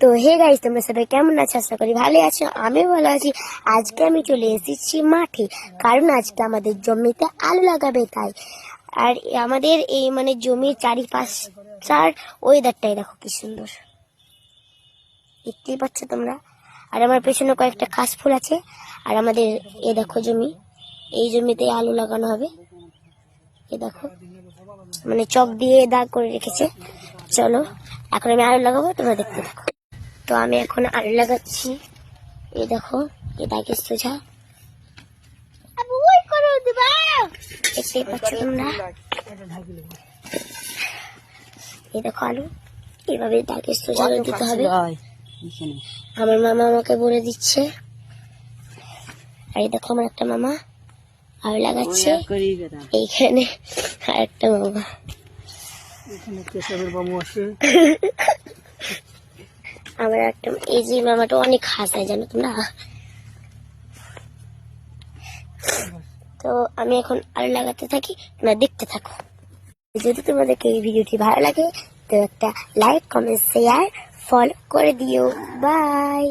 তো hey guys, তোমরা সবাই কেমন আছো? আশা করি ভালো আছো, আমি ভালো আছি। আজকে আমি চলে এসেছি মাঠে, কারণ আজকে আমাদের জমিতে আলু লাগাবে তাই। আর আমাদের এই মানে জমির চারিপাশটার ওয়েদারটাই দেখো কি সুন্দর, দেখতেই পাচ্ছ তোমরা। আর আমার পেছনে কয়েকটা কাশ ফুল আছে। আর আমাদের এ দেখো জমি, এই জমিতে আলু লাগানো হবে। এ দেখো মানে চক দিয়ে দাগ করে রেখেছে। চলো এখন আমি আলু লাগাবো, তোমরা দেখতে থাকো। তো আমি এখন আলু লাগাচ্ছি। এই দেখো এই দাগের সোজা, দেখতেই পাচ্ছ তোমরা। এই দেখো আলু এভাবে দাগের সোজা দিতে হবে। আমার মামা আমাকে বলে দিচ্ছে। আর এই দেখো আমার একটা মামা আলু লাগাচ্ছে, এইখানে আর একটা মামা। আমার একটা এই যে মামাটা অনেক হাসায় জানো তোমরা। তো আমি এখন আলু লাগাতে থাকি, তোমরা দেখতে থাকো। যদি তোমাদেরকে এই ভিডিওটি ভালো লাগে তো একটা লাইক, কমেন্ট, শেয়ার, ফলো করে দিও। বাই।